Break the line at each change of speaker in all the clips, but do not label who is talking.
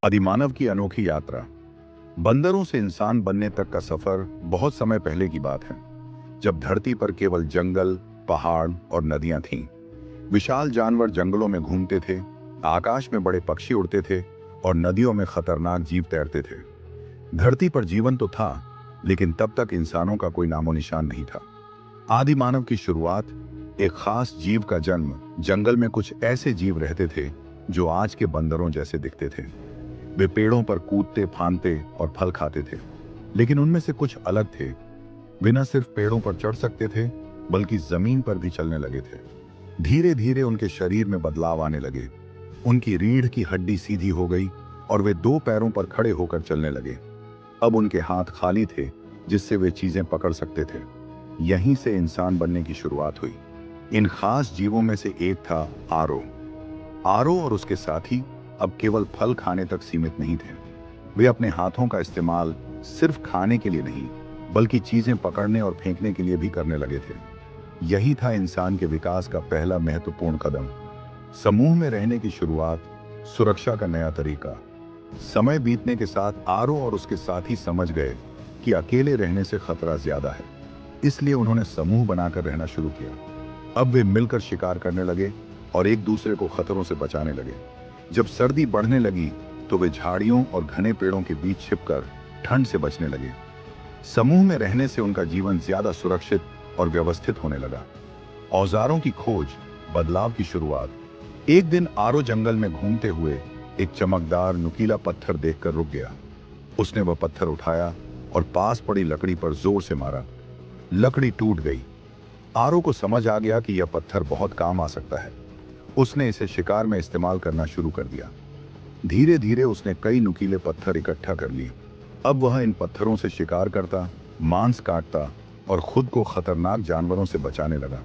अधिमानव की अनोखी यात्रा। बंदरों से इंसान बनने तक का सफर बहुत समय पहले की बात है, जब धरती पर केवल जंगल, पहाड़ और नदियां थीं। विशाल जानवर जंगलों में घूमते थे, आकाश में बड़े पक्षी उड़ते थे और नदियों में खतरनाक जीव तैरते थे। धरती पर जीवन तो था, लेकिन तब तक इंसानों का कोई नामो निशान नहीं था। आदि मानव की शुरुआत, एक खास जीव का जन्म। जंगल में कुछ ऐसे जीव रहते थे जो आज के बंदरों जैसे दिखते थे। वे पेड़ों पर कूदते, फांदते और फल खाते थे, लेकिन उनमें से कुछ अलग थे। वे न सिर्फ पेड़ों पर चढ़ सकते थे, बल्कि जमीन पर भी चलने लगे थे। धीरे धीरे उनके शरीर में बदलाव आने लगे। उनकी रीढ़ की हड्डी सीधी हो गई और वे दो पैरों पर खड़े होकर चलने लगे। अब उनके हाथ खाली थे, जिससे वे चीजें पकड़ सकते थे। यहीं से इंसान बनने की शुरुआत हुई। इन खास जीवों में से एक था आरो। आरो और उसके साथी अब केवल फल खाने तक सीमित नहीं थे। वे अपने हाथों का इस्तेमाल सिर्फ खाने के लिए नहीं, बल्कि चीजें पकड़ने और फेंकने के लिए भी करने लगे थे। यही था इंसान के विकास का पहला महत्वपूर्ण कदम। समूह में रहने की शुरुआत, सुरक्षा का नया तरीका। समय बीतने के साथ आरो और उसके साथी समझ गए कि अकेले रहने से खतरा ज्यादा है, इसलिए उन्होंने समूह बनाकर रहना शुरू किया। अब वे मिलकर शिकार करने लगे और एक दूसरे को खतरों से बचाने लगे। जब सर्दी बढ़ने लगी, तो वे झाड़ियों और घने पेड़ों के बीच छिपकर ठंड से बचने लगे। समूह में रहने से उनका जीवन ज्यादा सुरक्षित और व्यवस्थित होने लगा। औजारों की खोज, बदलाव की शुरुआत। एक दिन आरो जंगल में घूमते हुए एक चमकदार नुकीला पत्थर देखकर रुक गया। उसने वह पत्थर उठाया और पास पड़ी लकड़ी पर जोर से मारा। लकड़ी टूट गई। आरो को समझ आ गया कि यह पत्थर बहुत काम आ सकता है। उसने इसे शिकार में इस्तेमाल करना शुरू कर दिया। धीरे धीरे उसने कई नुकीले पत्थर इकट्ठा कर लिए। अब वह इन पत्थरों से शिकार करता, मांस काटता और खुद को खतरनाक जानवरों से बचाने लगा।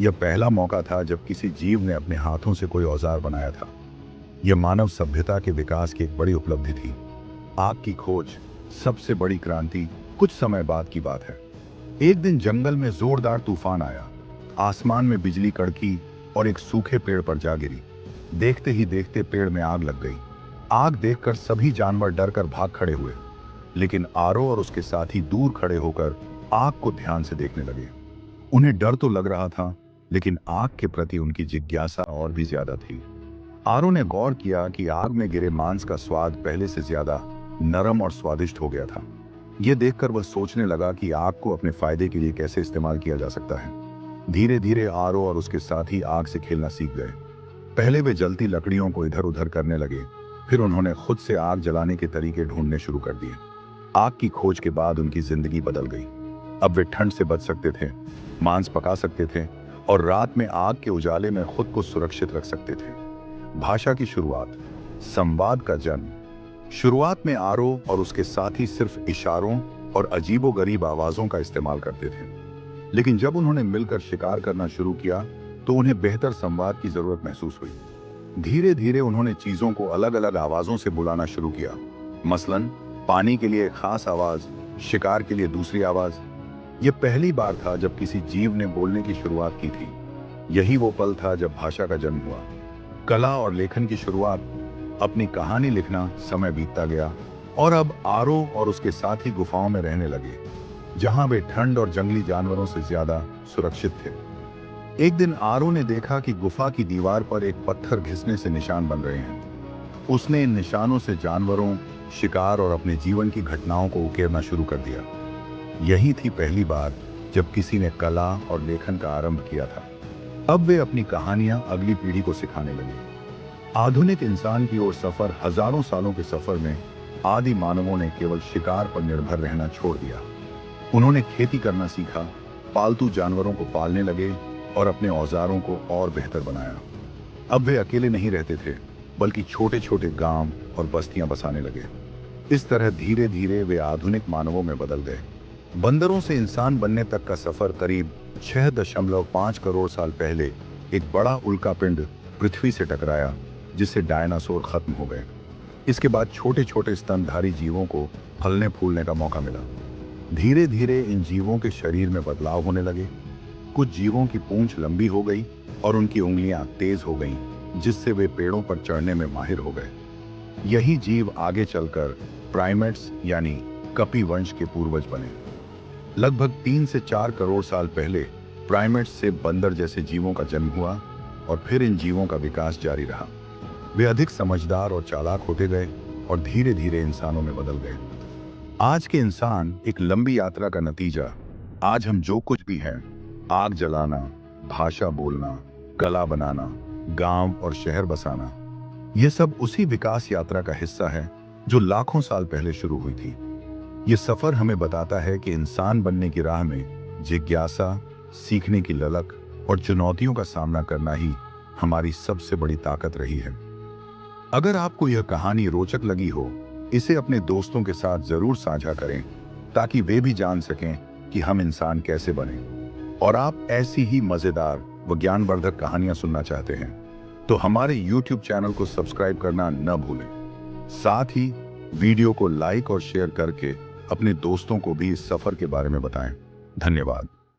यह पहला मौका था जब किसी जीव ने अपने हाथों से कोई औजार बनाया था। यह मानव सभ्यता के विकास की एक बड़ी उपलब्धि थी। आग की खोज, सबसे बड़ी क्रांति, कुछ समय बाद की बात है। एक दिन जंगल में जोरदार तूफान आया। आसमान में बिजली कड़की और एक सूखे पेड़ पर जा गिरी। देखते ही देखते पेड़ में आग लग गई। आग देखकर सभी जानवर डरकर भाग खड़े हुए, लेकिन आरो और उसके साथी दूर खड़े होकर आग को ध्यान से देखने लगे। उन्हें डर तो लग रहा था, लेकिन आग के प्रति उनकी जिज्ञासा और भी ज्यादा थी। आरो ने गौर किया कि आग में गिरे मांस का स्वाद पहले से ज्यादा नरम और स्वादिष्ट हो गया था। यह देखकर वह सोचने लगा कि आग को अपने फायदे के लिए कैसे इस्तेमाल किया जा सकता है। धीरे धीरे आरो और उसके साथी आग से खेलना सीख गए। पहले वे जलती लकड़ियों को इधर उधर करने लगे, फिर उन्होंने खुद से आग जलाने के तरीके ढूंढने शुरू कर दिए। आग की खोज के बाद उनकी जिंदगी बदल गई। अब वे ठंड से बच सकते थे, मांस पका सकते थे और रात में आग के उजाले में खुद को सुरक्षित रख सकते थे। भाषा की शुरुआत, संवाद का जन्म। शुरुआत में आरो और उसके साथी सिर्फ इशारों और अजीबोगरीब आवाजों का इस्तेमाल करते थे, लेकिन जब उन्होंने मिलकर शिकार करना शुरू किया, तो उन्हें बेहतर संवाद की जरूरत महसूस हुई। धीरे धीरे उन्होंने चीजों को अलग अलग आवाजों से बुलाना शुरू किया। मसलन, पानी के लिए एक खास आवाज, शिकार के लिए दूसरी आवाज। यह पहली बार था जब किसी जीव ने बोलने की शुरुआत की थी। यही वो पल था जब भाषा का जन्म हुआ। कला और लेखन की शुरुआत। अपनी कहानी लिखना, समय बीतता गया और अब आरो और उसके साथी गुफाओं में रहने लगे, जहां वे ठंड और जंगली जानवरों से ज्यादा सुरक्षित थे। एक दिन आरो ने देखा कि गुफा की दीवार पर एक पत्थर घिसने से निशान बन रहे हैं। उसने इन निशानों से जानवरों, शिकार और अपने जीवन की घटनाओं को उकेरना शुरू कर दिया। यही थी पहली बार जब किसी ने कला और लेखन का आरंभ किया था। अब वे अपनी कहानियां अगली पीढ़ी को सिखाने लगे। आधुनिक इंसान की ओर सफर। हजारों सालों के सफर में आदि मानवों ने केवल शिकार पर निर्भर रहना छोड़ दिया। उन्होंने खेती करना सीखा, पालतू जानवरों को पालने लगे और अपने औजारों को और बेहतर बनाया। अब वे अकेले नहीं रहते थे, बल्कि छोटे छोटे गांव और बस्तियां बसाने लगे। इस तरह धीरे धीरे वे आधुनिक मानवों में बदल गए। बंदरों से इंसान बनने तक का सफर करीब 6.5 करोड़ साल पहले एक बड़ा उल्कापिंड पृथ्वी से टकराया, जिससे डायनासोर खत्म हो गए। इसके बाद छोटे छोटे स्तनधारी जीवों को फलने फूलने का मौका मिला। धीरे धीरे इन जीवों के शरीर में बदलाव होने लगे। कुछ जीवों की पूंछ लंबी हो गई और उनकी उंगलियां तेज हो गईं, जिससे वे पेड़ों पर चढ़ने में माहिर हो गए। यही जीव आगे चलकर प्राइमेट्स यानी कपी वंश के पूर्वज बने। लगभग 3 से 4 करोड़ साल पहले प्राइमेट्स से बंदर जैसे जीवों का जन्म हुआ और फिर इन जीवों का विकास जारी रहा। वे अधिक समझदार और चालाक होते गए और धीरे धीरे इंसानों में बदल गए। आज के इंसान एक लंबी यात्रा का नतीजा। आज हम जो कुछ भी हैं, आग जलाना, भाषा बोलना, कला बनाना, गांव और शहर बसाना, ये सब उसी विकास यात्रा का हिस्सा है जो लाखों साल पहले शुरू हुई थी। ये सफर हमें बताता है कि इंसान बनने की राह में जिज्ञासा, सीखने की ललक और चुनौतियों का सामना करना ही हमारी सबसे बड़ी ताकत रही है। अगर आपको यह कहानी रोचक लगी हो, इसे अपने दोस्तों के साथ जरूर साझा करें ताकि वे भी जान सकें कि हम इंसान कैसे बने। और आप ऐसी ही मजेदार व ज्ञानवर्धक कहानियां सुनना चाहते हैं तो हमारे YouTube चैनल को सब्सक्राइब करना न भूलें। साथ ही वीडियो को लाइक और शेयर करके अपने दोस्तों को भी इस सफर के बारे में बताएं। धन्यवाद।